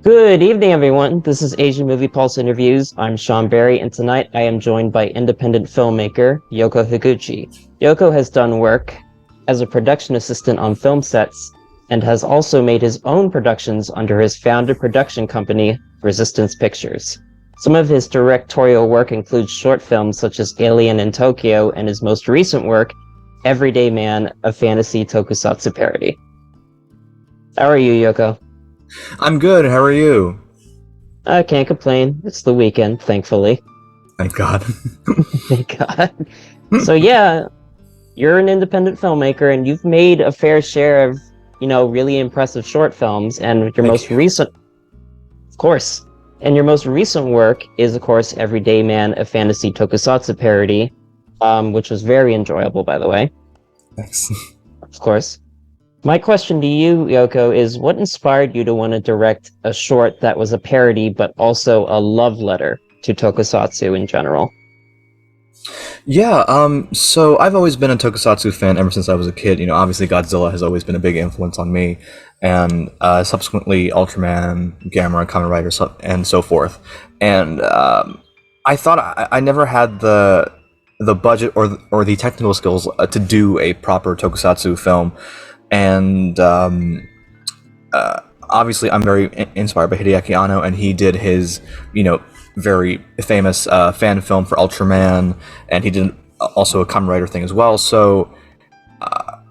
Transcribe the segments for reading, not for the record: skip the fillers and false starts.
Good evening, everyone. This is Asian Movie Pulse Interviews. I'm Sean Barry, and tonight I am joined by independent filmmaker Yoko Higuchi. Yoko has done work as a production assistant on film sets and has also made his own productions under his founded production company, Resistance Pictures. Some of his directorial work includes short films such as Alien in Tokyo and his most recent work, Everyday Man, a fantasy tokusatsu parody. How are you, Yoko? I'm good. How are you? I can't complain. It's the weekend, thankfully. Thank God. Thank God. So yeah, you're an independent filmmaker and you've made a fair share of, really impressive short films. And your Thank most you. recent, of course, and your most recent work is, of course, Everyday Man, a fantasy tokusatsu parody, which was very enjoyable, by the way. Thanks. Of course. My question to you, Yoko, is what inspired you to want to direct a short that was a parody, but also a love letter to tokusatsu in general? Yeah, so I've always been a tokusatsu fan ever since I was a kid. Obviously Godzilla has always been a big influence on me, and subsequently Ultraman, Gamera, Kamen Rider, and so forth. And I thought I never had the budget or the technical skills to do a proper tokusatsu film, and obviously I'm very inspired by Hideaki Anno, and he did his, very famous fan film for Ultraman, and he did also a Kamen Rider thing as well. So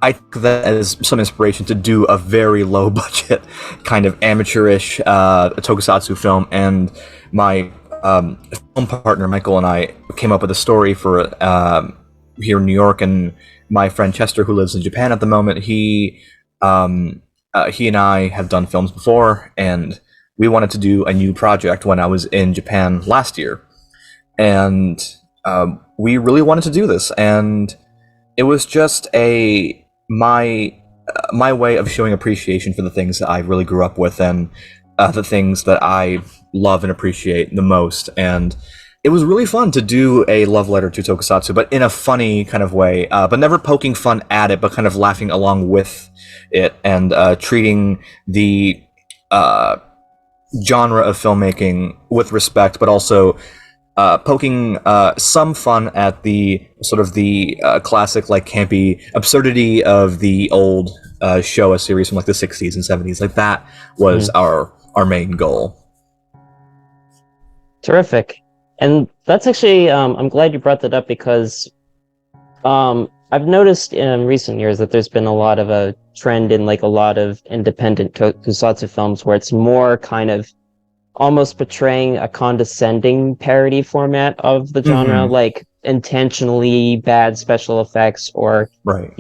I took that as some inspiration to do a very low budget, kind of amateurish tokusatsu film, and my film partner Michael and I came up with a story for here in New York, and my friend Chester, who lives in Japan at the moment, he and I have done films before, and we wanted to do a new project when I was in Japan last year, and we really wanted to do this, and it was just my way of showing appreciation for the things that I really grew up with, and the things that I love and appreciate the most. And it was really fun to do a love letter to tokusatsu, but in a funny kind of way, but never poking fun at it, but kind of laughing along with it, and treating the genre of filmmaking with respect, but also poking some fun at the sort of the classic, like, campy absurdity of the old Showa series from like the 60s and 70s. Like, that was our main goal. Terrific. And that's actually, I'm glad you brought that up because I've noticed in recent years that there's been a lot of a trend in like a lot of independent tokusatsu films where it's more kind of almost portraying a condescending parody format of the genre, like intentionally bad special effects or, Right.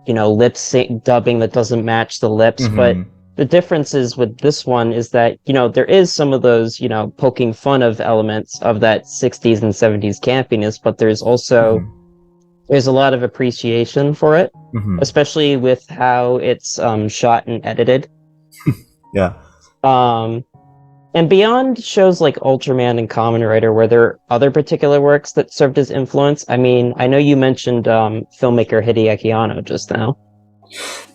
Lip sync dubbing that doesn't match the lips. But the difference is with this one is that, there is some of those, poking fun of elements of that 60s and 70s campiness, but there's also there's a lot of appreciation for it, especially with how it's shot and edited. Yeah. And beyond shows like Ultraman and Kamen Rider, were there other particular works that served as influence? I mean, I know you mentioned filmmaker Hideaki Anno just now.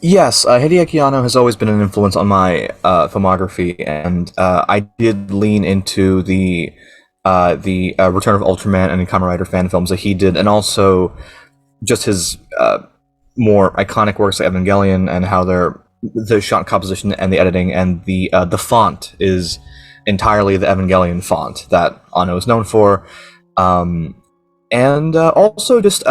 Yes, Hideaki Anno has always been an influence on my filmography, and I did lean into the Return of Ultraman and Kamen Rider fan films that he did, and also just his more iconic works like Evangelion, and how the shot composition and the editing and the font is entirely the Evangelion font that Anno is known for, and also just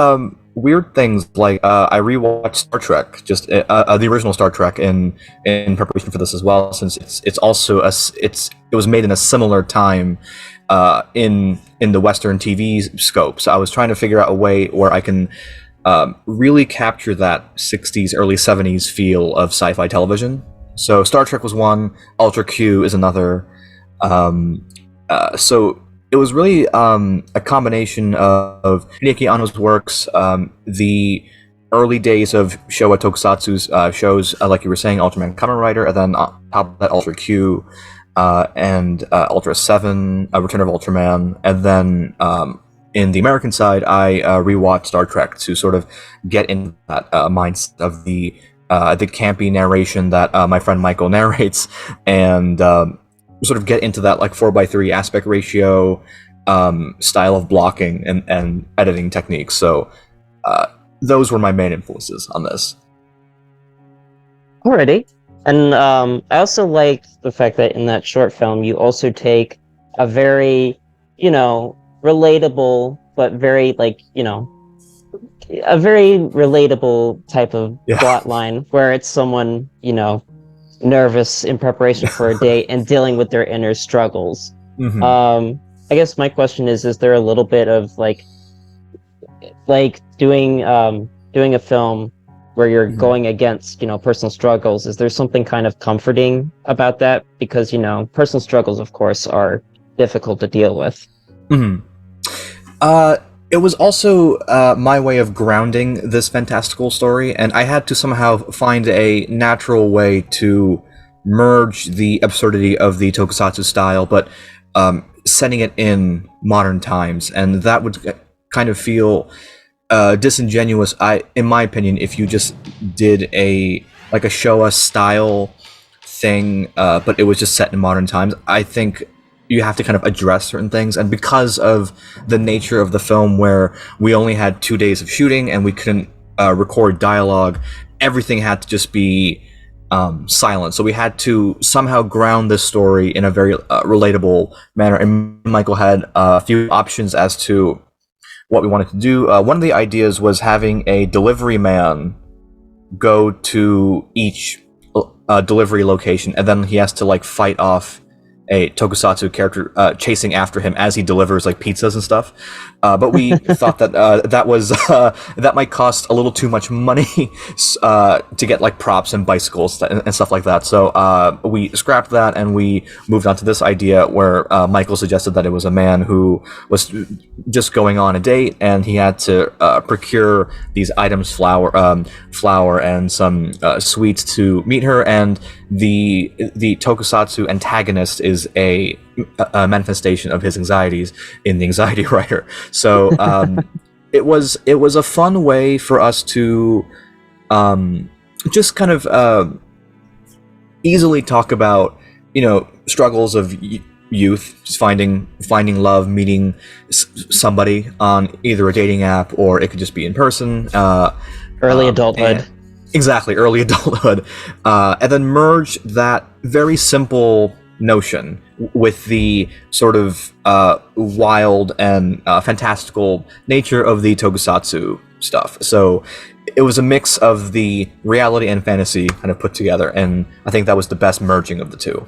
weird things like I rewatched Star Trek, just the original Star Trek in preparation for this as well, since it's also it was made in a similar time in the Western TV scope. So I was trying to figure out a way where I can really capture that 60s, early 70s feel of sci-fi television. So Star Trek was one, Ultra Q is another. So it was really a combination of Hideaki Anno's works, the early days of Showa Tokusatsu's shows, like you were saying, Ultraman, Kamen Rider, and then on top of that, Ultra Q, and Ultra 7, Return of Ultraman, and then in the American side, I rewatched Star Trek to sort of get in that mindset of the the campy narration that my friend Michael narrates, and sort of get into that like 4:3 aspect ratio style of blocking and editing techniques. So those were my main influences on this. Alrighty. And I also like the fact that in that short film, you also take a very, relatable, but very, a very relatable type of plot line where it's someone, nervous in preparation for a date and dealing with their inner struggles. Mm-hmm. I guess my question is there a little bit of doing a film where you're going against, personal struggles? Is there something kind of comforting about that? Because, personal struggles, of course, are difficult to deal with. Mm-hmm. It was also my way of grounding this fantastical story, and I had to somehow find a natural way to merge the absurdity of the tokusatsu style, but setting it in modern times, and that would kind of feel disingenuous, in my opinion, if you just did a Showa style thing, but it was just set in modern times. I think you have to kind of address certain things, and because of the nature of the film where we only had 2 days of shooting and we couldn't record dialogue, everything had to just be silent. So we had to somehow ground this story in a very relatable manner, and Michael had a few options as to what we wanted to do. One of the ideas was having a delivery man go to each delivery location, and then he has to fight off a tokusatsu character chasing after him as he delivers pizzas and stuff. But we thought that that might cost a little too much money to get props and bicycles and stuff like that. So we scrapped that and we moved on to this idea where Michael suggested that it was a man who was just going on a date, and he had to procure these items, flour and some sweets to meet her, and the tokusatsu antagonist is a manifestation of his anxieties in the Anxiety Writer. So it was a fun way for us to just kind of easily talk about struggles of youth, just finding love, meeting somebody on either a dating app, or it could just be in person. Early adulthood. Exactly, early adulthood. And then merge that very simple notion with the sort of wild and fantastical nature of the tokusatsu stuff. So it was a mix of the reality and fantasy kind of put together, and I think that was the best merging of the two.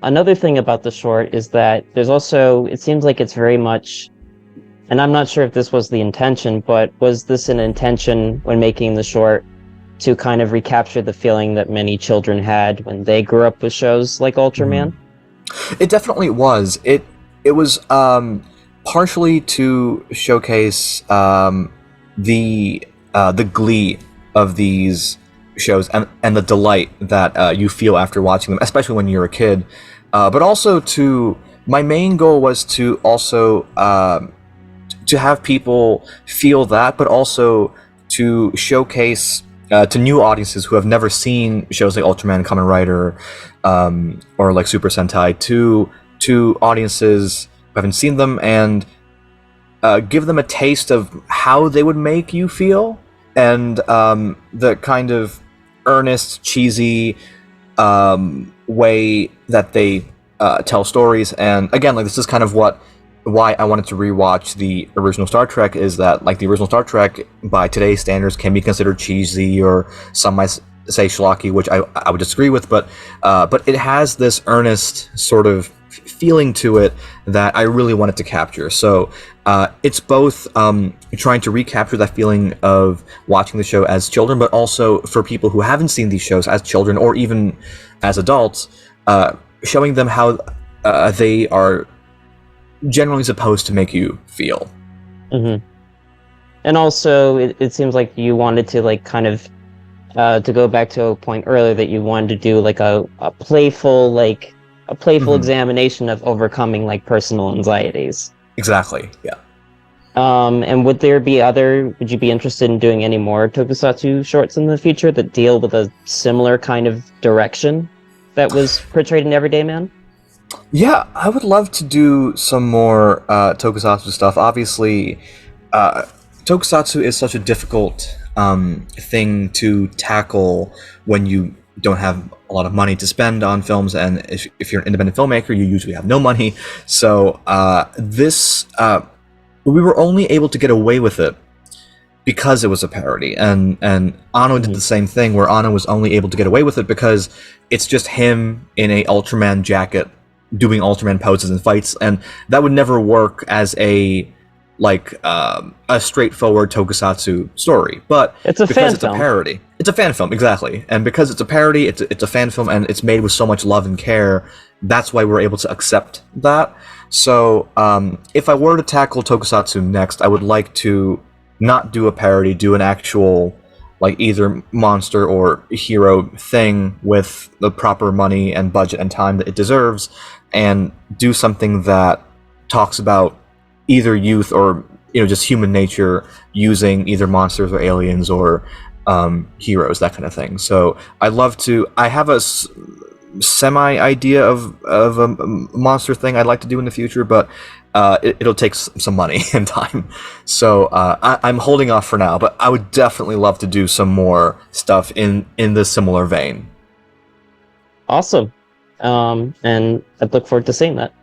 Another thing about the short is that there's also, it seems like it's very much, and I'm not sure if this was the intention, but was this an intention when making the short to kind of recapture the feeling that many children had when they grew up with shows like Ultraman? It definitely was. It was partially to showcase the glee of these shows and the delight that you feel after watching them, especially when you're a kid. But also my main goal was to also to have people feel that, but also to showcase to new audiences who have never seen shows like Ultraman, Kamen Rider, or like Super Sentai, to audiences who haven't seen them, and give them a taste of how they would make you feel, and the kind of earnest, cheesy way that they tell stories. And again, this is kind of why I wanted to rewatch the original Star Trek, is that the original Star Trek by today's standards can be considered cheesy, or some might say schlocky, which I would disagree with, but it has this earnest sort of feeling to it that I really wanted to capture. So it's both trying to recapture that feeling of watching the show as children, but also for people who haven't seen these shows as children or even as adults, showing them how they are generally supposed to make you feel. Mm-hmm. And also, it seems like you wanted to kind of to go back to a point earlier, that you wanted to do a playful Mm-hmm. examination of overcoming personal anxieties. Exactly. Yeah. And would you be interested in doing any more tokusatsu shorts in the future that deal with a similar kind of direction that was portrayed in Everyday Man? Yeah, I would love to do some more tokusatsu stuff. Obviously, tokusatsu is such a difficult thing to tackle when you don't have a lot of money to spend on films, and if you're an independent filmmaker, you usually have no money. So we were only able to get away with it because it was a parody, and Anno did the same thing, where Anno was only able to get away with it because it's just him in a Ultraman jacket doing Ultraman poses and fights, and that would never work as a straightforward tokusatsu story. But It's a because fan it's film. a parody, it's a fan film, exactly, and because it's a parody, it's a fan film, and it's made with so much love and care. That's why we're able to accept that. So if I were to tackle tokusatsu next, I would like to not do a parody, do an actual either monster or hero thing with the proper money and budget and time that it deserves, and do something that talks about either youth or just human nature using either monsters or aliens or heroes, that kind of thing. So I'd love to. I have a semi idea of a monster thing I'd like to do in the future, but it'll take some money and time. So I'm holding off for now, but I would definitely love to do some more stuff in this similar vein. Awesome. And I'd look forward to seeing that.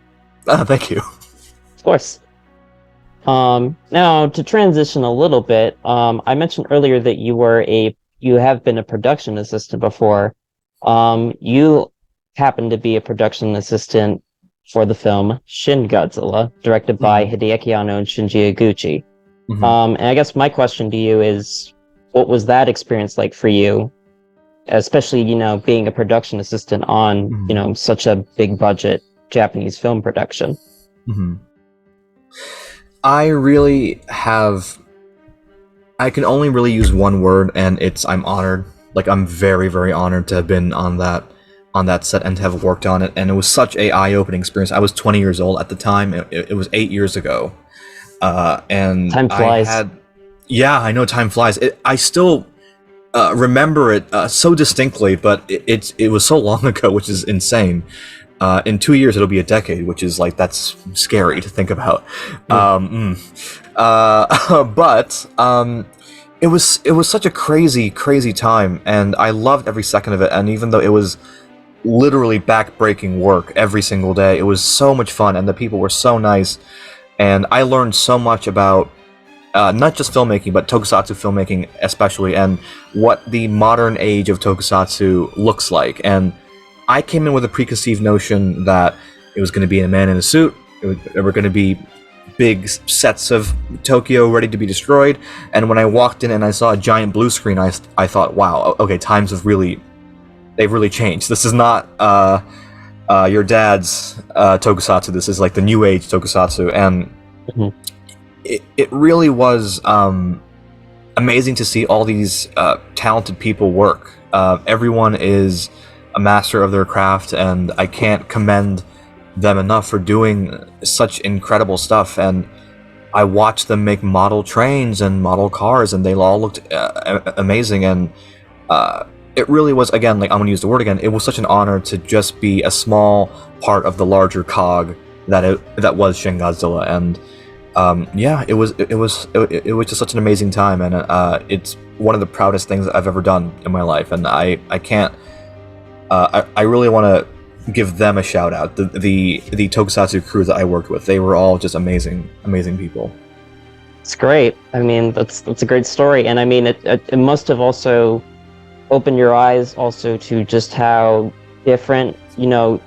Thank you. Of course. Now to transition a little bit, I mentioned earlier that you have been a production assistant before. You happen to be a production assistant for the film Shin Godzilla, directed by Hideaki Anno and Shinji Higuchi. And I guess my question to you is, what was that experience like for you? Especially, being a production assistant on, such a big budget Japanese film production. I can only really use one word, and it's I'm honored. I'm very, very honored to have been on that set and to have worked on it, and it was such a eye-opening experience. I was 20 years old at the time. It was 8 years ago, and Time flies. I know time flies. I still remember it so distinctly, but it was so long ago, which is insane. In 2 years, it'll be a decade, which is that's scary to think about. But it was such a crazy time, and I loved every second of it. And even though it was literally back-breaking work every single day, it was so much fun, and the people were so nice, and I learned so much about not just filmmaking, but tokusatsu filmmaking especially, and what the modern age of tokusatsu looks like. And I came in with a preconceived notion that it was going to be a man in a suit, there were going to be big sets of Tokyo ready to be destroyed, and when I walked in and I saw a giant blue screen, I thought, wow, okay, times have they've really changed. This is not your dad's tokusatsu, this is the new age tokusatsu, and it really was amazing to see all these talented people work. Everyone is a master of their craft, and I can't commend them enough for doing such incredible stuff. And I watched them make model trains and model cars, and they all looked amazing. And it really was, again, I'm going to use the word again, it was such an honor to just be a small part of the larger cog that was Shin Godzilla. And it was just such an amazing time, and it's one of the proudest things I've ever done in my life. And I can't I really want to give them a shout out. The tokusatsu crew that I worked with, they were all just amazing people. It's great. I mean, that's a great story, and I mean, it must have also opened your eyes also to just how different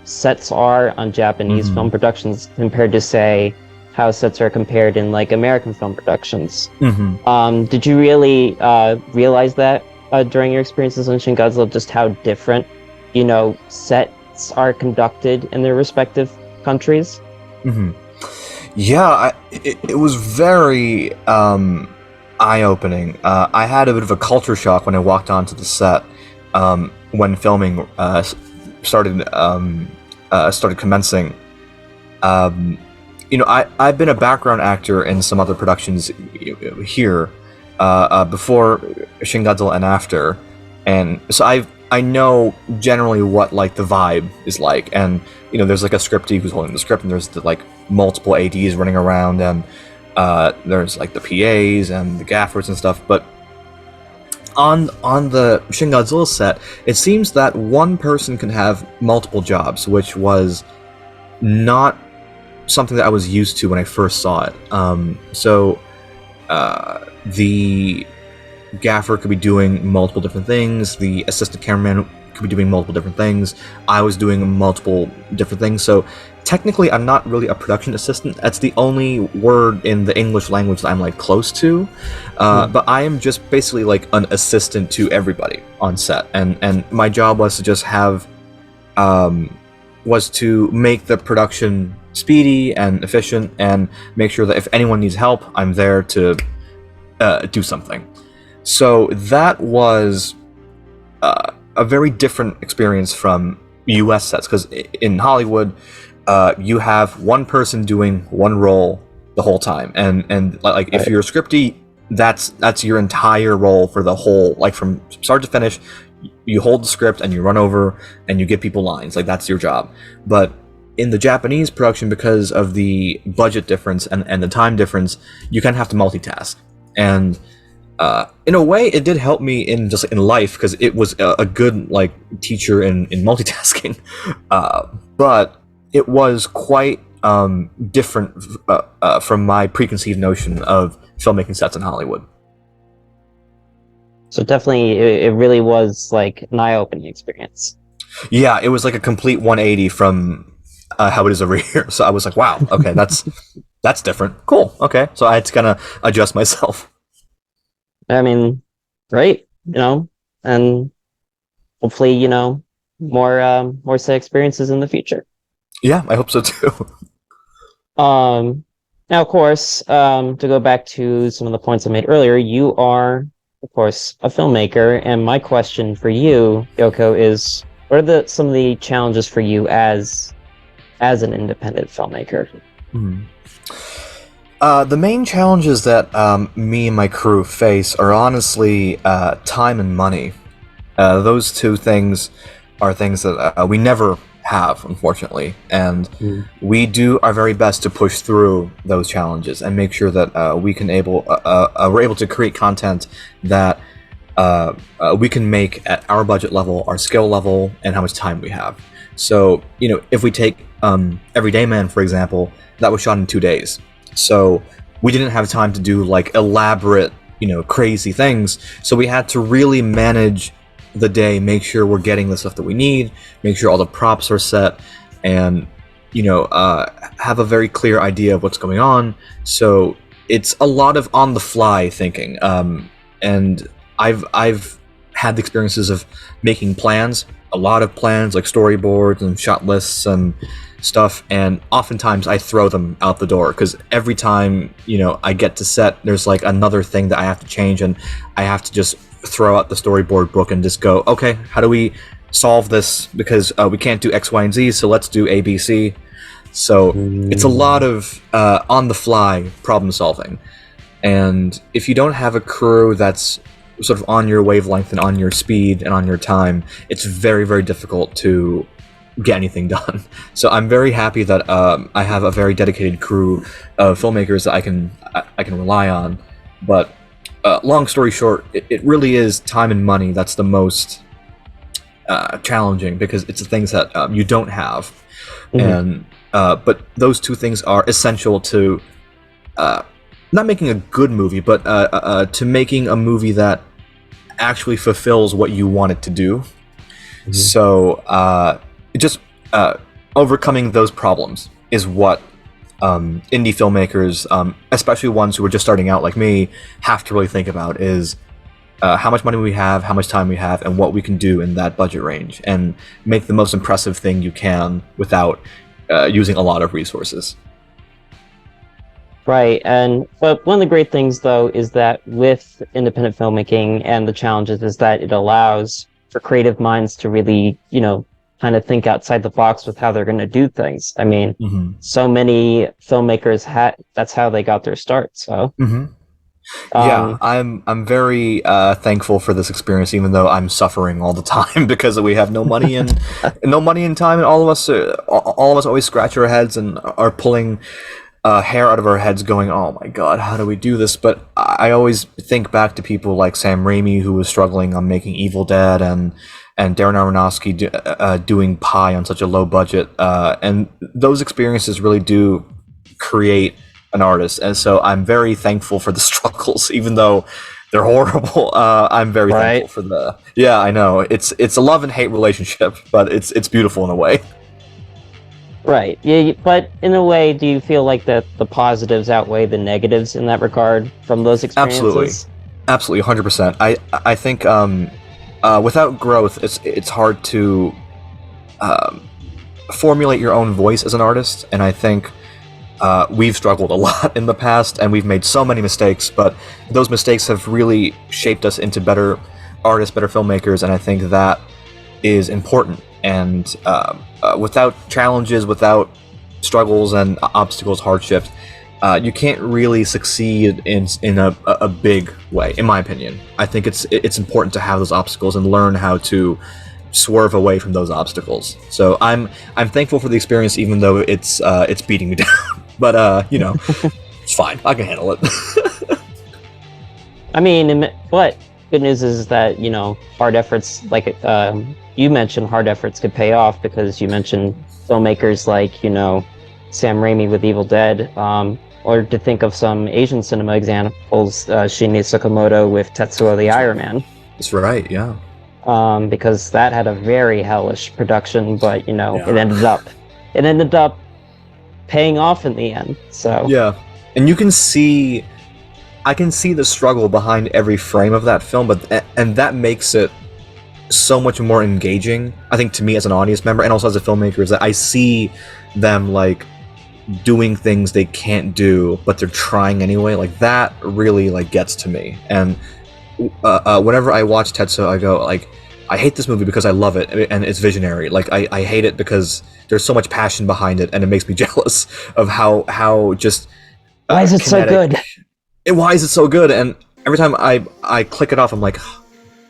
sets are on Japanese film productions compared to, say, how sets are compared in American film productions. Did you really realize that during your experiences on Shin Godzilla, just how different sets are conducted in their respective countries? Yeah, it was very eye-opening. I had a bit of a culture shock when I walked onto the set when filming started commencing. I've been a background actor in some other productions here before Shin Godzilla and after, and so I know generally what like the vibe is like, and there's like a scriptie who's holding the script, and there's like multiple ADs running around, and there's like the PAs and the gaffers and stuff, but on the Shin Godzilla set, it seems that one person can have multiple jobs, which was not something that I was used to when I first saw it. So the gaffer could be doing multiple different things. The assistant cameraman could be doing multiple different things. I was doing multiple different things. So technically, I'm not really a production assistant. That's the only word in the English language that I'm like close to. But I am just basically like an assistant to everybody on set, and my job was to just have was to make the production speedy and efficient, and make sure that if anyone needs help, I'm there to do something. So that was a very different experience from US sets, because in Hollywood, you have one person doing one role the whole time, and like if you're a scriptie, that's your entire role for the whole, like from start to finish. You hold the script and you run over and you give people lines, like that's your job. But in the Japanese production, because of the budget difference and the time difference, you kind of have to multitask. And in a way, it did help me in just in life, because it was a good like teacher in multitasking. But it was quite different from my preconceived notion of filmmaking sets in Hollywood. So definitely, it really was like an eye-opening experience. Yeah, it was like a complete 180 from how it is over here. So I was like, wow, okay, that's different. Cool, okay. So I had to kind of adjust myself. I mean, right? And hopefully, more set experiences in the future. Yeah, I hope so too. Now, of course, to go back to some of the points I made earlier, you are, of course, a filmmaker, and my question for you, Yoko, is what are some of the challenges for you as an independent filmmaker? The main challenges that me and my crew face are honestly time and money. Those two things are things that we never have, unfortunately, and we do our very best to push through those challenges and make sure that we're able to create content that we can make at our budget level, our skill level, and how much time we have. So, if we take Everyday Man, for example, that was shot in 2 days. So we didn't have time to do like elaborate, crazy things. So we had to really manage the day, make sure we're getting the stuff that we need, make sure all the props are set, and have a very clear idea of what's going on. So it's a lot of on the fly thinking. And I've had the experiences of making plans, a lot of plans like storyboards and shot lists and stuff, and oftentimes I throw them out the door, because every time I get to set, there's like another thing that I have to change, and I have to just throw out the storyboard book and just go, okay, how do we solve this, because we can't do X, Y, and Z, so let's do A, B, C. So it's a lot of on the fly problem solving, and if you don't have a crew that's sort of on your wavelength and on your speed and on your time, it's very, very difficult to get anything done. So I'm very happy that I have a very dedicated crew of filmmakers that I can rely on. But long story short, it really is time and money that's the most challenging, because it's the things that you don't have. And but those two things are essential to not making a good movie, but to making a movie that actually fulfills what you want it to do. So just overcoming those problems is what indie filmmakers, especially ones who are just starting out like me, have to really think about, is how much money we have, how much time we have, and what we can do in that budget range, and make the most impressive thing you can without using a lot of resources. Right, but one of the great things, though, is that with independent filmmaking and the challenges is that it allows for creative minds to really, kind kind of think outside the box with how they're going to do things. I mean, Mm-hmm. so many filmmakers that's how they got their start. So, Mm-hmm. Yeah, um, I'm very thankful for this experience, even though I'm suffering all the time because we have no money and time, and all of us always scratch our heads and are pulling hair out of our heads, going, "Oh my God, how do we do this?" But I always think back to people like Sam Raimi, who was struggling on making Evil Dead, and Darren Aronofsky doing Pi on such a low budget, and those experiences really do create an artist, and so I'm very thankful for the struggles, even though they're horrible. I'm very thankful right. for the. Yeah, I know it's a love and hate relationship, but it's beautiful in a way. Right. Yeah, but in a way, do you feel like that the positives outweigh the negatives in that regard from those Absolutely, experiences? absolutely, 100%. I think without growth, it's hard to formulate your own voice as an artist, and I think we've struggled a lot in the past, and we've made so many mistakes, but those mistakes have really shaped us into better artists, better filmmakers, and I think that is important. And without challenges, without struggles and obstacles, hardships, you can't really succeed in a big way, in my opinion. I think it's important to have those obstacles and learn how to swerve away from those obstacles. So I'm thankful for the experience, even though it's beating me down. But it's fine. I can handle it. I mean, but good news is that, hard efforts, like you mentioned, hard efforts could pay off because you mentioned filmmakers like, Sam Raimi with Evil Dead, or to think of some Asian cinema examples, Shinya Tsukamoto with Tetsuo the Iron Man. That's right. Yeah. Because that had a very hellish production, but Yeah. it ended up paying off in the end. So Yeah, and I can see the struggle behind every frame of that film, and that makes it so much more engaging. I think to me as an audience member, and also as a filmmaker, is that I see them like doing things they can't do, but they're trying anyway. Like that really like gets to me, and whenever I watch Tetsuo, I go like, I hate this movie because I love it and it's visionary. Like I hate it because there's so much passion behind it, and it makes me jealous of how just why is it so good? And why is it so good? And every time I click it off, I'm like, oh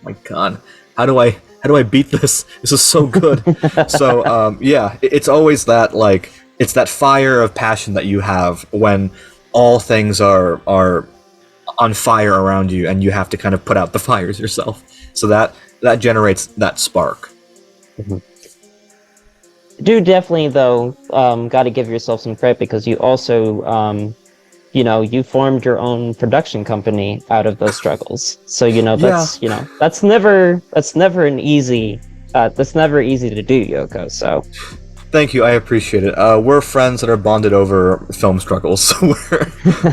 my God, how do I beat this? This is so good. So yeah, it's always that like it's that fire of passion that you have when all things are on fire around you, and you have to kind of put out the fires yourself. So that generates that spark. Mm-hmm. Do definitely though got to give yourself some credit because you also you formed your own production company out of those struggles. So that's never easy to do, Yoko. So thank you, I appreciate it. We're friends that are bonded over film struggles, so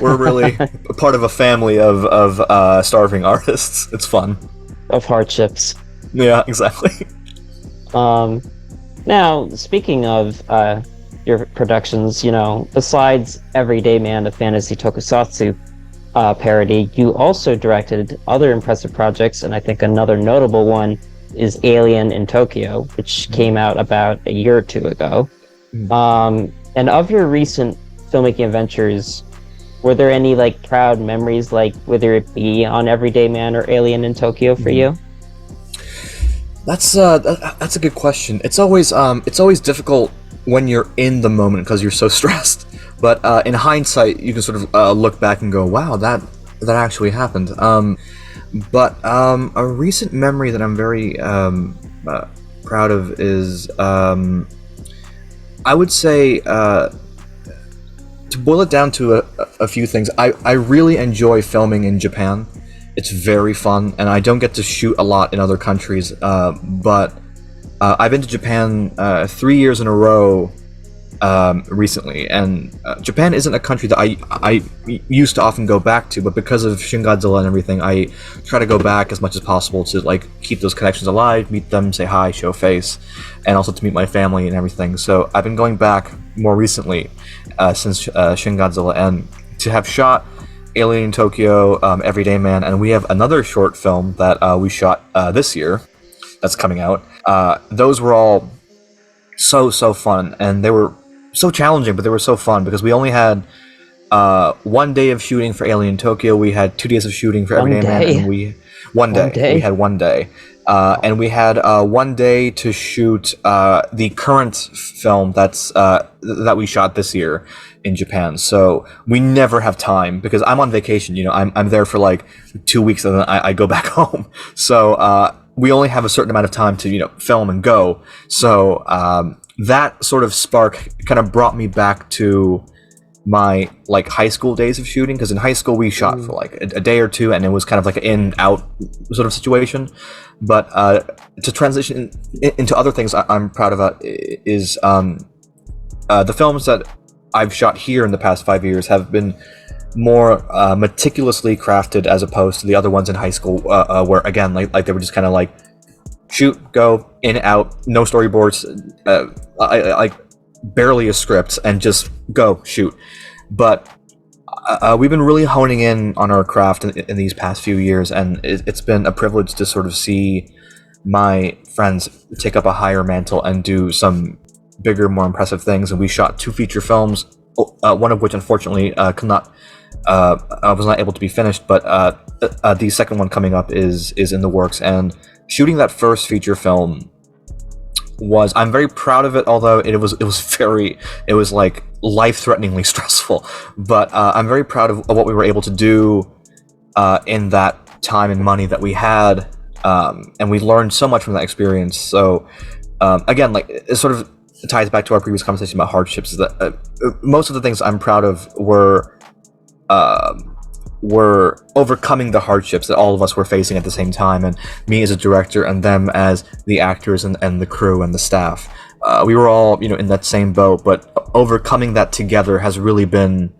we're really part of a family of starving artists. It's fun. Of hardships. Yeah, exactly. Now, speaking of your productions, besides Everyday Man, a fantasy tokusatsu parody, you also directed other impressive projects, and I think another notable one is Alien in Tokyo, which came out about a year or two ago. And of your recent filmmaking adventures, were there any like proud memories, like whether it be on Everyday Man or Alien in Tokyo for you? That's a good question. It's always difficult when you're in the moment because you're so stressed. But in hindsight, you can sort of look back and go, "Wow, that actually happened." But a recent memory that I'm very proud of is, I would say, to boil it down to a few things. I really enjoy filming in Japan. It's very fun, and I don't get to shoot a lot in other countries, but I've been to Japan 3 years in a row recently, and Japan isn't a country that I used to often go back to, but because of Shin Godzilla and everything, I try to go back as much as possible to like keep those connections alive, meet them, say hi, show face, and also to meet my family and everything. So I've been going back more recently since Shin Godzilla, and to have shot Alien in Tokyo, Everyday Man, and we have another short film that we shot this year that's coming out. Those were all so fun, and they were so challenging, but they were so fun because we only had 1 day of shooting for Alien Tokyo. We had 2 days of shooting for One Everyday Man, day? and one One day. We day? had 1 day, and we had 1 day to shoot the current film that we shot this year in Japan. So we never have time because I'm on vacation. I'm there for like 2 weeks, and then I go back home. So we only have a certain amount of time to film and go. So that sort of spark kind of brought me back to my like high school days of shooting, because in high school we shot for like a day or two, and it was kind of like an in out sort of situation. But to transition into other things I'm proud of is the films that I've shot here in the past 5 years have been more meticulously crafted as opposed to the other ones in high school, where again like they were just kind of like shoot, go, in, out, no storyboards, like barely a script, and just go shoot. But we've been really honing in on our craft in these past few years, and it's been a privilege to sort of see my friends take up a higher mantle and do some bigger, more impressive things. And we shot 2 feature films, one of which unfortunately I was not able to be finished, but the second one coming up is in the works. And shooting that first feature film I'm very proud of it, although it was like life-threateningly stressful. But I'm very proud of what we were able to do in that time and money that we had, and we learned so much from that experience. So again, like, it sort of ties back to our previous conversation about hardships. Is that most of the things I'm proud of were overcoming the hardships that all of us were facing at the same time, and me as a director and them as the actors and the crew and the staff. We were all in that same boat, but overcoming that together has really been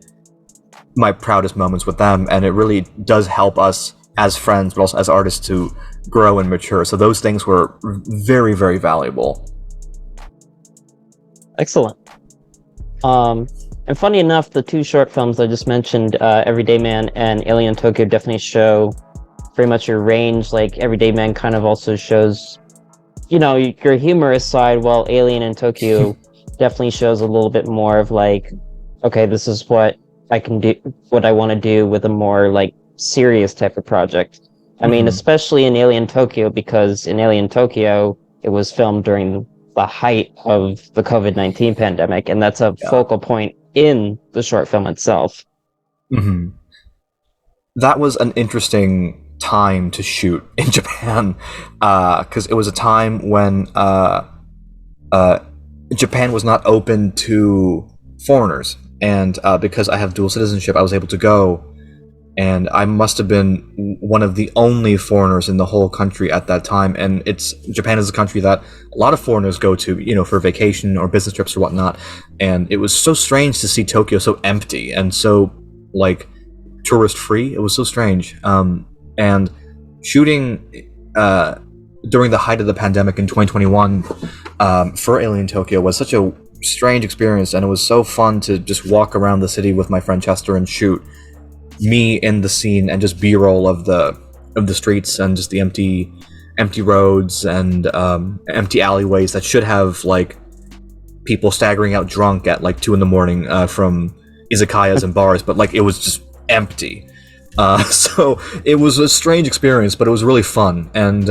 my proudest moments with them, and it really does help us as friends but also as artists to grow and mature. So those things were very, very valuable. Excellent. And funny enough, the 2 short films I just mentioned, Everyday Man and Alien Tokyo, definitely show very much your range. Like, Everyday Man kind of also shows, your humorous side, while Alien and Tokyo definitely shows a little bit more of like, okay, this is what I can do, what I want to do with a more like serious type of project. I mean, especially in Alien Tokyo, because in Alien Tokyo, it was filmed during the height of the COVID-19 pandemic, and that's a focal point in the short film itself. That was an interesting time to shoot in Japan, because it was a time when Japan was not open to foreigners, and because I have dual citizenship, I was able to go, and I must have been one of the only foreigners in the whole country at that time. And Japan is a country that a lot of foreigners go to, for vacation or business trips or whatnot. And it was so strange to see Tokyo so empty and so like tourist free. It was so strange. And shooting during the height of the pandemic in 2021 for Alien Tokyo was such a strange experience, and it was so fun to just walk around the city with my friend Chester and shoot me in the scene and just B-roll of the streets and just the empty roads and empty alleyways that should have like people staggering out drunk at like 2 a.m. From izakayas and bars, but like it was just empty. So it was a strange experience, but it was really fun. And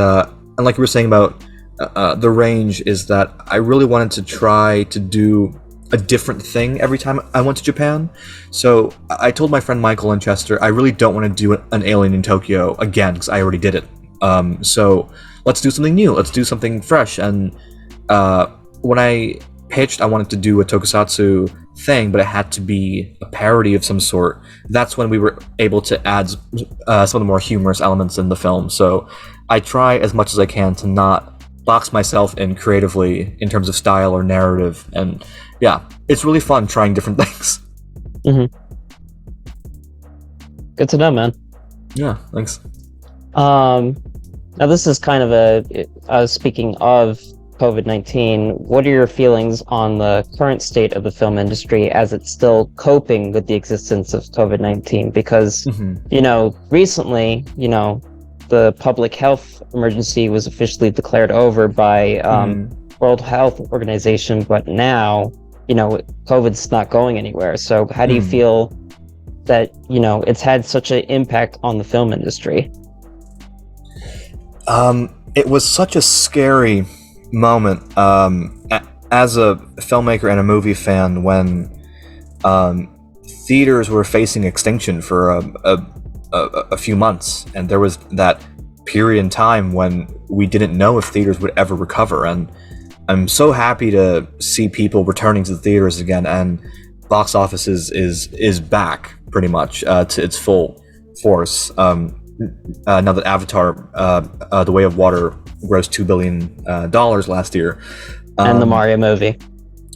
like you were saying about the range, is that I really wanted to try to do a different thing every time I went to Japan. So I told my friend Michael and Chester, I really don't want to do an Alien in Tokyo again, because I already did it. So let's do something new. Let's do something fresh. And when I pitched, I wanted to do a tokusatsu thing, but it had to be a parody of some sort. That's when we were able to add some of the more humorous elements in the film. So I try as much as I can to not box myself in creatively in terms of style or narrative. And yeah, it's really fun trying different things. Good to know, man. Yeah, thanks. Now this is kind of speaking of COVID-19, what are your feelings on the current state of the film industry as it's still coping with the existence of COVID-19? Because, recently, the public health emergency was officially declared over by World Health Organization, but now, COVID's not going anywhere. So how do you feel that, it's had such an impact on the film industry? It was such a scary moment as a filmmaker and a movie fan when theaters were facing extinction for a few months, and there was that period in time when we didn't know if theaters would ever recover. And I'm so happy to see people returning to the theaters again, and box office is back pretty much to its full force. Now that Avatar, The Way of Water, grossed $2 billion last year. And the Mario movie.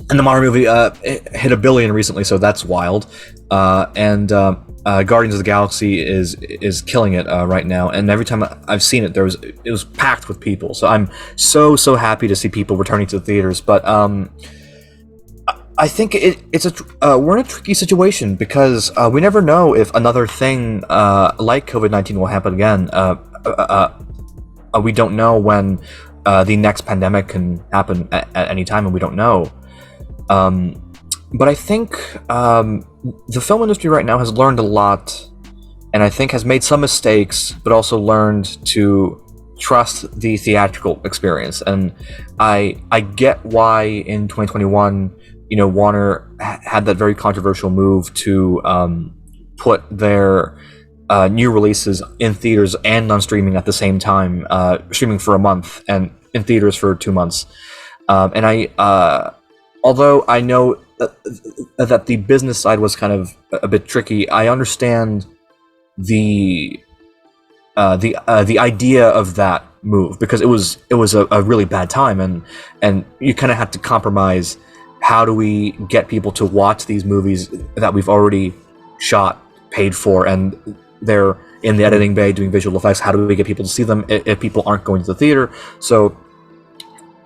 And the Mario movie hit $1 billion recently, so that's wild. And Guardians of the Galaxy is killing it right now. And every time I've seen it, it was packed with people. So I'm so happy to see people returning to the theaters. But I think we're in a tricky situation because we never know if another thing like COVID-19 will happen again. We don't know when the next pandemic can happen at any time, and we don't know. But I think the film industry right now has learned a lot, and I think has made some mistakes, but also learned to trust the theatrical experience. And I get why in 2021, Warner had that very controversial move to put their new releases in theaters and on streaming at the same time, streaming for a month and in theaters for 2 months. And although I know that the business side was kind of a bit tricky, I understand the idea of that move, because it was a really bad time, and you kind of had to compromise. How do we get people to watch these movies that we've already shot, paid for, and they're in the editing bay doing visual effects? How do we get people to see them if people aren't going to the theater? So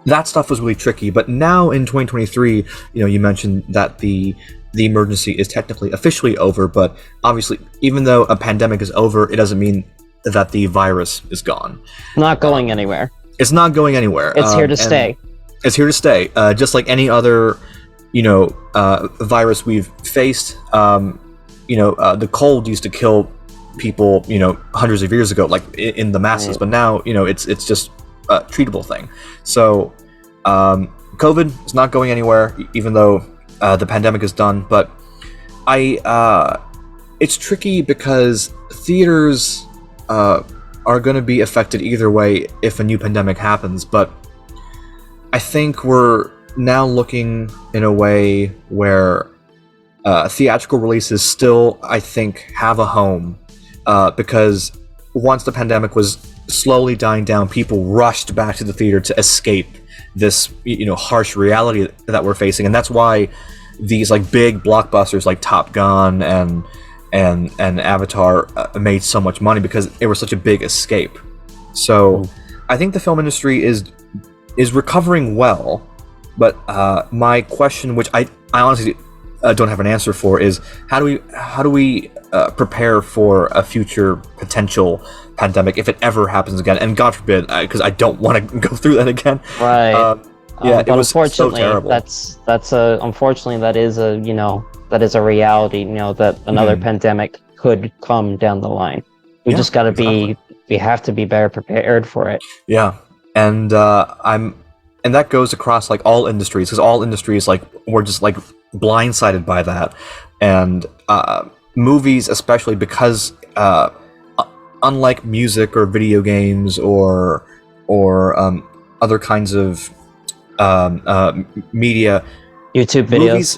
that stuff was really tricky. But now in 2023, you mentioned that the emergency is technically officially over, but obviously, even though a pandemic is over, it doesn't mean that the virus is gone. Not going anywhere. It's not going anywhere. It's here to stay. It's here to stay. Just like any other, virus we've faced. The cold used to kill people, hundreds of years ago, like in the masses. But now, it's just a treatable thing. So, COVID is not going anywhere, even though the pandemic is done. But it's tricky because theaters are going to be affected either way if a new pandemic happens. But I think we're now looking in a way where theatrical releases still, I think, have a home, because once the pandemic was slowly dying down, people rushed back to the theater to escape this, harsh reality that we're facing, and that's why these big blockbusters like Top Gun and Avatar made so much money, because it was such a big escape. So I think the film industry is recovering well, but my question, which I honestly don't have an answer for, is how do we prepare for a future potential pandemic if it ever happens again? And God forbid, because I don't want to go through that again. Right. But it was so unfortunately, terrible. Unfortunately that is a reality. That another pandemic could come down the line. We just got to we have to be better prepared for it. Yeah. And and that goes across all industries, because all industries we're just blindsided by that, and movies especially, because unlike music or video games or other kinds of media, YouTube videos,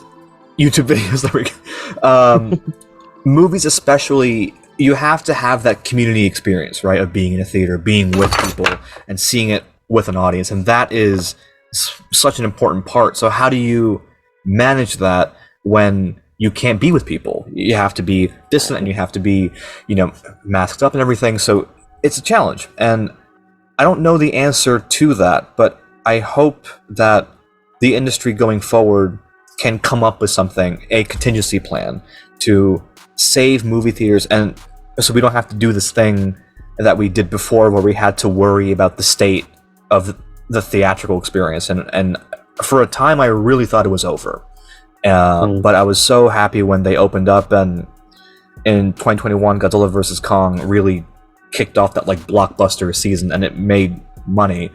there we go. Movies especially, you have to have that community experience, right, of being in a theater, being with people, and seeing it with an audience, and that is such an important part. So how do you manage that when you can't be with people? You have to be distant, and you have to be, masked up and everything. So it's a challenge, and I don't know the answer to that, but I hope that the industry going forward can come up with something, a contingency plan to save movie theaters, and so we don't have to do this thing that we did before, where we had to worry about the state of the theatrical experience, and for a time I really thought it was over. But I was so happy when they opened up, and in 2021, Godzilla vs. Kong really kicked off that like blockbuster season, and it made money.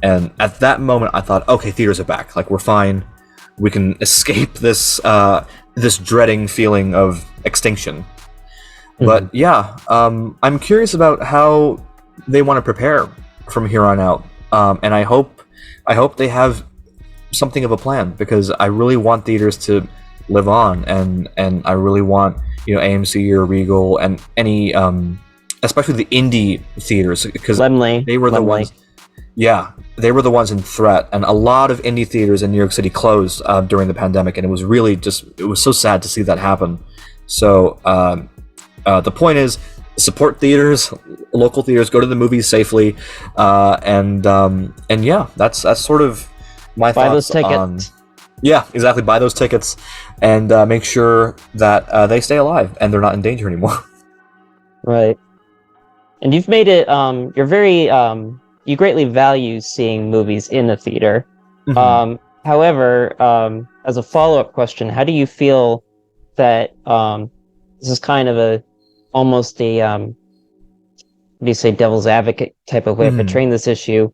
And at that moment, I thought, okay, theaters are back. Like, we're fine. We can escape this this dreading feeling of extinction. But yeah, I'm curious about how they want to prepare from here on out, and I hope they have something of a plan, because I really want theaters to live on, and I really want, you know, AMC or Regal and any especially the indie theaters, because they were the ones. Yeah, they were the ones in threat, and a lot of indie theaters in New York City closed during the pandemic, and it was really it was so sad to see that happen. So the point is, support theaters, local theaters, go to the movies safely, and yeah, that's sort of my thoughts. Buy those tickets. Yeah, exactly. Buy those tickets, and make sure that they stay alive and they're not in danger anymore. Right. And you've made it. You're very. You greatly value seeing movies in the theater. However, as a follow-up question, how do you feel that this is kind of almost a what do you say, devil's advocate type of way of portraying this issue?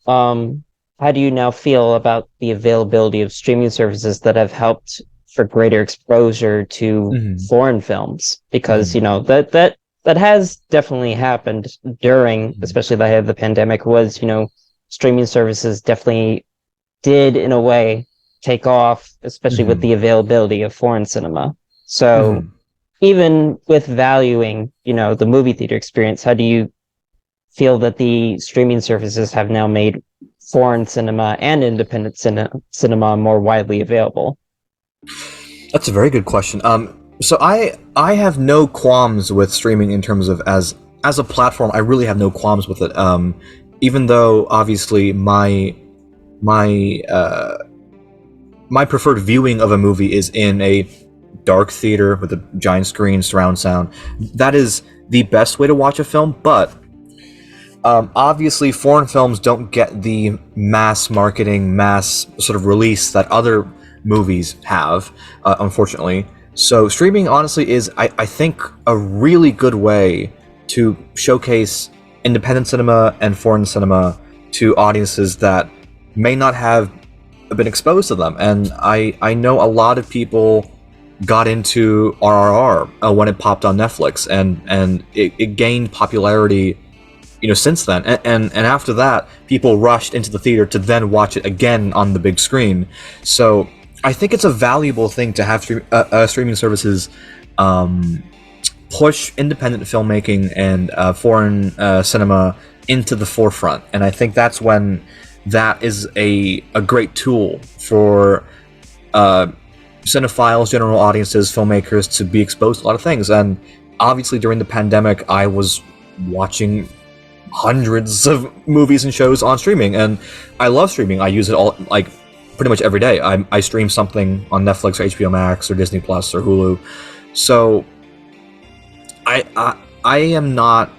How do you now feel about the availability of streaming services that have helped for greater exposure to foreign films? Because you know that has definitely happened during, especially the height of the pandemic. Was, you know, streaming services definitely did in a way take off, especially with the availability of foreign cinema. So even with valuing, you know, the movie theater experience, how do you feel that the streaming services have now made foreign cinema and independent cinema more widely available? That's a very good question. So I have no qualms with streaming in terms of as a platform. I really have no qualms with it. Even though obviously my preferred viewing of a movie is in a dark theater with a giant screen, surround sound. That is the best way to watch a film, but obviously foreign films don't get the mass marketing, mass sort of release that other movies have, unfortunately. So streaming honestly is, I think, a really good way to showcase independent cinema and foreign cinema to audiences that may not have been exposed to them. And I know a lot of people got into RRR when it popped on Netflix, and it gained popularity, you know, since then. And after that, people rushed into the theater to then watch it again on the big screen. So I think it's a valuable thing to have streaming services push independent filmmaking and foreign cinema into the forefront. And I think that's when that is a great tool for cinephiles, general audiences, filmmakers to be exposed to a lot of things. And obviously during the pandemic, I was watching hundreds of movies and shows on streaming, and I love streaming. I use it all, like, pretty much every day. I stream something on Netflix or HBO Max or Disney Plus or Hulu. So I am not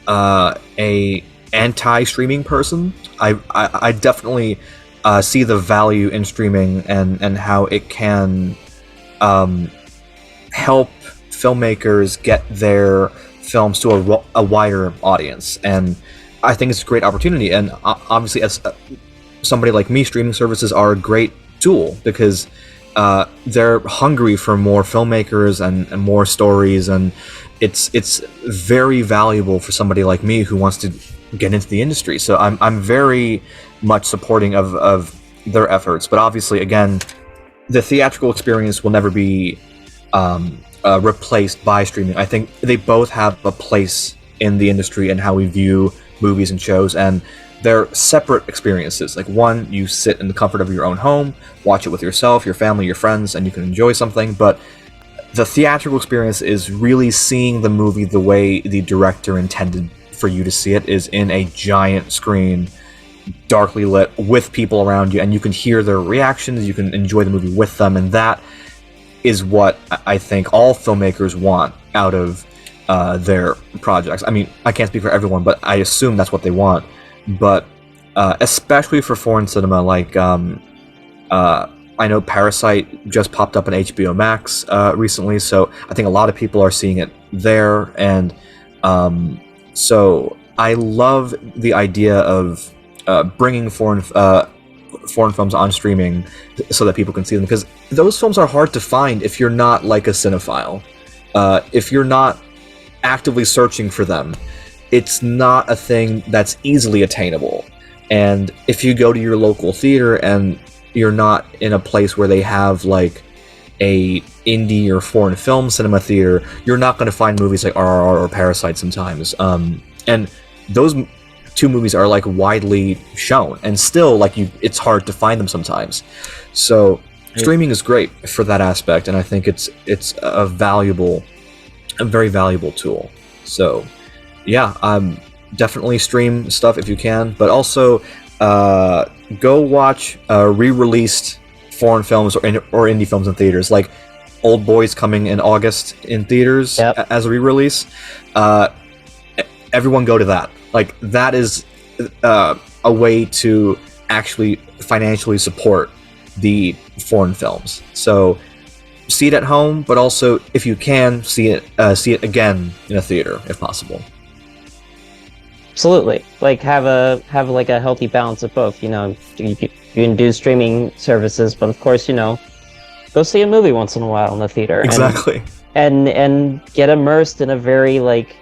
a anti-streaming person. I definitely see the value in streaming and how it can help filmmakers get their films to a wider audience, and I think it's a great opportunity. And obviously, as somebody like me, streaming services are a great tool because they're hungry for more filmmakers and more stories, and it's very valuable for somebody like me who wants to get into the industry. So I'm very much supporting of their efforts. But obviously, again, the theatrical experience will never be replaced by streaming. I think they both have a place in the industry and how we view movies and shows, and they're separate experiences. Like, one, you sit in the comfort of your own home, watch it with yourself, your family, your friends, and you can enjoy something. But the theatrical experience is really seeing the movie the way the director intended for you to see it, is in a giant screen, darkly lit, with people around you, and you can hear their reactions, you can enjoy the movie with them, and that is what I think all filmmakers want out of their projects. I mean, I can't speak for everyone, but I assume that's what they want. But especially for foreign cinema. Like I know Parasite just popped up on HBO Max recently, so I think a lot of people are seeing it there, and so I love the idea of bringing foreign films on streaming so that people can see them, because those films are hard to find if you're not like a cinephile. If you're not actively searching for them, it's not a thing that's easily attainable. And if you go to your local theater and you're not in a place where they have like a indie or foreign film cinema theater, you're not going to find movies like RRR or Parasite sometimes. And those two movies are like widely shown, and still like it's hard to find them sometimes. So streaming is great for that aspect, and I think it's a very valuable tool. So yeah, definitely stream stuff if you can, but also go watch re-released foreign films or indie films in theaters. Like Old Boy's coming in August in theaters as a re-release. Everyone go to that. Like that is a way to actually financially support the foreign films. So see it at home, but also if you can see it again in a theater if possible. Absolutely. Like have a healthy balance of both. You can do streaming services, but of course, go see a movie once in a while in the theater. Exactly. And get immersed in a very like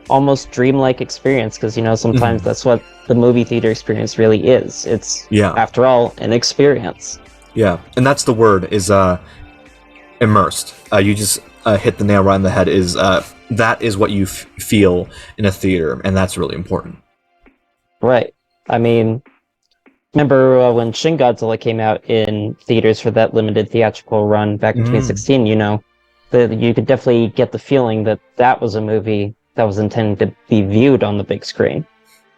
almost dreamlike experience, because sometimes that's what the movie theater experience really is. It's after all an experience. Yeah, and that's the word, is immersed. You just hit the nail right on the head. Is that is what you feel in a theater, and that's really important. Right. I mean, remember when Shin Godzilla came out in theaters for that limited theatrical run back in 2016? You could definitely get the feeling that was a movie that was intended to be viewed on the big screen.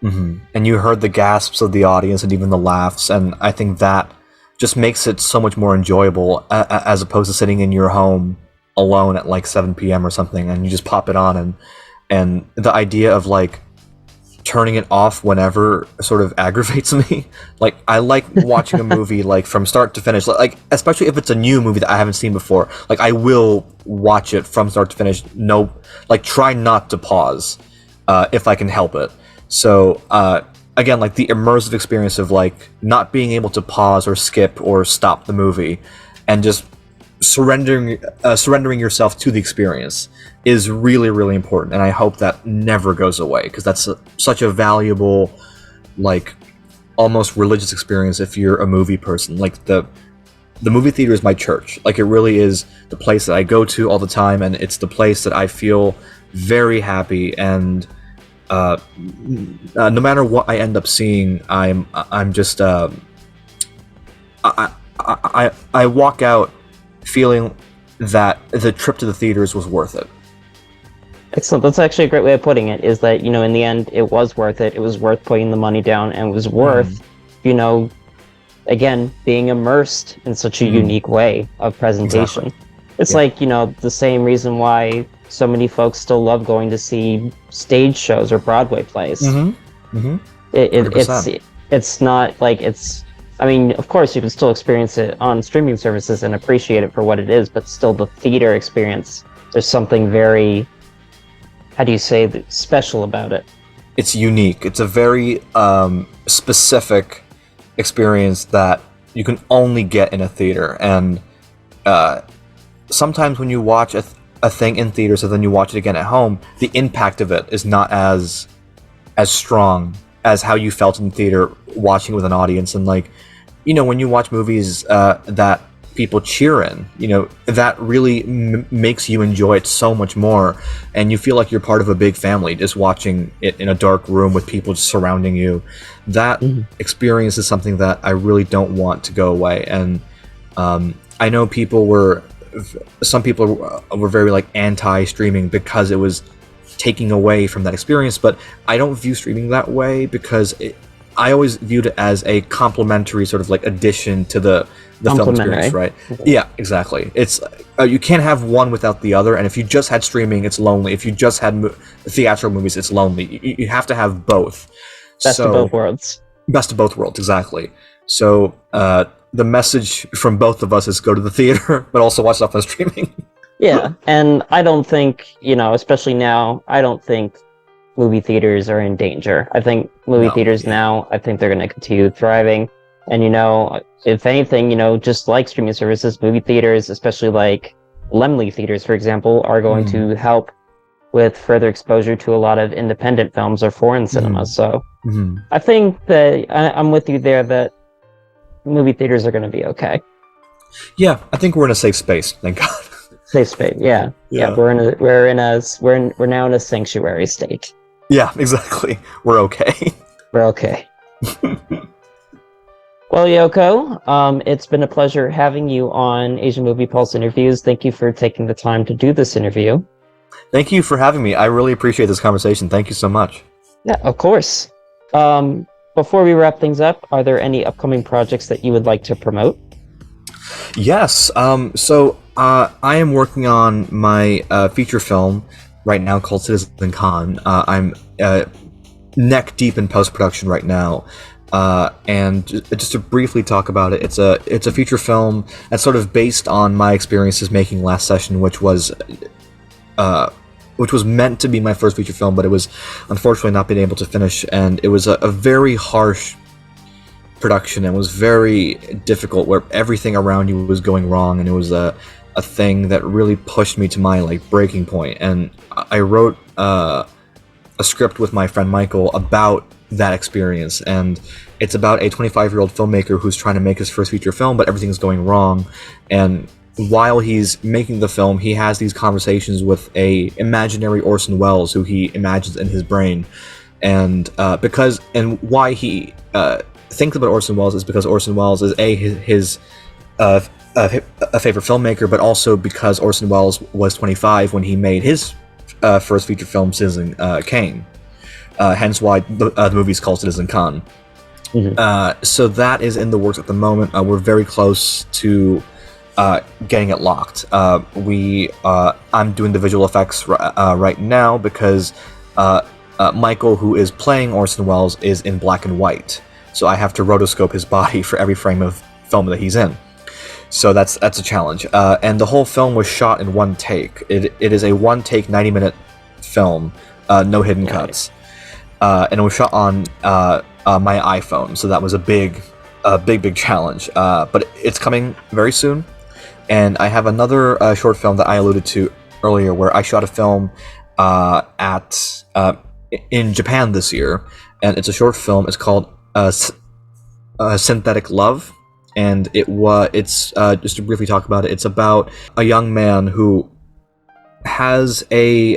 Mm-hmm. And you heard the gasps of the audience and even the laughs, and I think that just makes it so much more enjoyable as opposed to sitting in your home alone at like 7 p.m. or something, and you just pop it on, and the idea of like turning it off whenever sort of aggravates me. Like I like watching a movie like from start to finish, like especially if it's a new movie that I haven't seen before. Like I will watch it from start to finish. No, like try not to pause if I can help it. So again, like the immersive experience of like not being able to pause or skip or stop the movie and just surrendering yourself to the experience is really, really important, and I hope that never goes away, because that's such a valuable, like almost religious experience if you're a movie person. Like the movie theater is my church. Like it really is the place that I go to all the time, and it's the place that I feel very happy, and no matter what I end up seeing, I'm just I walk out feeling that the trip to the theaters was worth it. Excellent. That's actually a great way of putting it, is that, in the end, it was worth it. It was worth putting the money down, and it was worth, again, being immersed in such a unique way of presentation. Exactly. It's like, the same reason why so many folks still love going to see stage shows or Broadway plays. It's not like I mean, of course, you can still experience it on streaming services and appreciate it for what it is, but still the theater experience, there's something very, how do you say, special about it. It's unique. It's a very specific experience that you can only get in a theater. And sometimes when you watch a thing in theaters and then you watch it again at home, the impact of it is not as strong as how you felt in the theater watching with an audience. And like, when you watch movies that people cheer in, that really makes you enjoy it so much more, and you feel like you're part of a big family just watching it in a dark room with people just surrounding you. That experience is something that I really don't want to go away. And I know some people were very like anti-streaming because it was taking away from that experience, but I don't view streaming that way, because I always viewed it as a complementary sort of like addition to the film experience, right? Yeah, exactly. It's you can't have one without the other, and if you just had streaming, it's lonely. If you just had theatrical movies, it's lonely. You have to have both. Best of both worlds. best of both worlds, exactly. So the message from both of us is go to the theater, but also watch stuff on streaming. Yeah, and I don't think, especially now, I don't think movie theaters are in danger. I think movie No, theaters yeah. now, I think they're going to continue thriving. And, if anything, just like streaming services, movie theaters, especially like Lemley theaters, for example, are going to help with further exposure to a lot of independent films or foreign cinema. So I think that I'm with you there that movie theaters are going to be okay. Yeah, I think we're in a safe space, thank God. Safe space, yeah. Yeah. We're now in a sanctuary state. Yeah, exactly. We're okay. We're okay. Well, Yoko, it's been a pleasure having you on Asian Movie Pulse Interviews. Thank you for taking the time to do this interview. Thank you for having me. I really appreciate this conversation. Thank you so much. Yeah, of course. Before we wrap things up, are there any upcoming projects that you would like to promote? Yes. I am working on my feature film right now called Citizen Khan. I'm neck deep in post production right now. And just to briefly talk about it, it's a feature film that's sort of based on my experiences making Last Session, which was meant to be my first feature film, but it was unfortunately not being able to finish, and it was a very harsh production and was very difficult, where everything around you was going wrong, and it was a thing that really pushed me to my breaking point. And I wrote a script with my friend Michael about that experience, and it's about a 25-year-old filmmaker who's trying to make his first feature film, but everything's going wrong. And while he's making the film, he has these conversations with a imaginary Orson Welles who he imagines in his brain. And why he thinks about Orson Welles is because Orson Welles is his favorite filmmaker, but also because Orson Welles was 25 when he made his first feature film, Citizen Kane. Hence why the movie's called Citizen Khan. Mm-hmm. So that is in the works at the moment. We're very close to getting it locked. I'm doing the visual effects right now because Michael, who is playing Orson Welles, is in black and white. So I have to rotoscope his body for every frame of film that he's in. So that's a challenge. And the whole film was shot in one take. It is a one-take, 90-minute film, no hidden cuts. And it was shot on my iPhone, so that was a big challenge. But it's coming very soon. And I have another short film that I alluded to earlier, where I shot a film in Japan this year, and it's a short film. It's called Synthetic Love, and it's just to briefly talk about it. It's about a young man who has a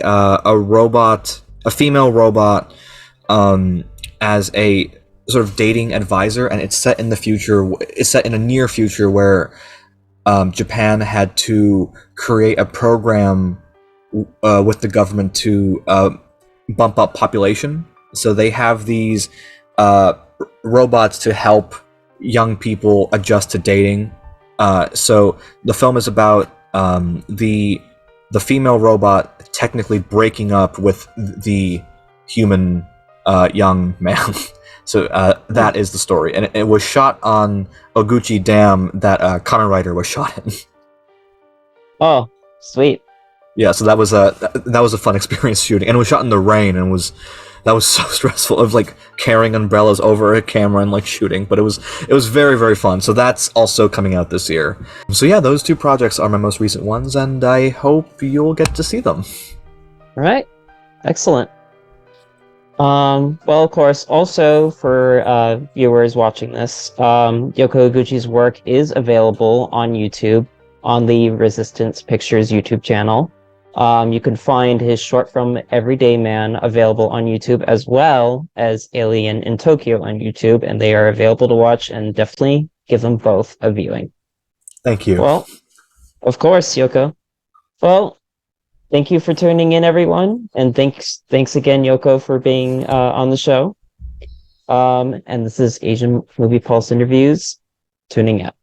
female robot, as a sort of dating advisor, and it's set in the future. It's set in a near future where Japan had to create a program with the government to bump up population. So they have these robots to help young people adjust to dating. So the film is about the female robot technically breaking up with the human young man. So that is the story, and it was shot on Oguchi Dam that Kamen Rider was shot in. Oh, sweet. Yeah, so that was a fun experience shooting, and it was shot in the rain, and that was so stressful, of carrying umbrellas over a camera and shooting, but it was very, very fun. So that's also coming out this year. So yeah, those two projects are my most recent ones, and I hope you'll get to see them. All right, excellent. Well, of course, also for viewers watching this, Yoko Higuchi's work is available on YouTube on the Resistance Pictures YouTube channel. You can find his short film Everyday Man available on YouTube, as well as Alien in Tokyo on YouTube, and they are available to watch, and definitely give them both a viewing. Thank you. Well, of course, Yoko. Well, thank you for tuning in, everyone, and thanks again, Yoko, for being on the show. And this is Asian Movie Pulse Interviews, tuning out.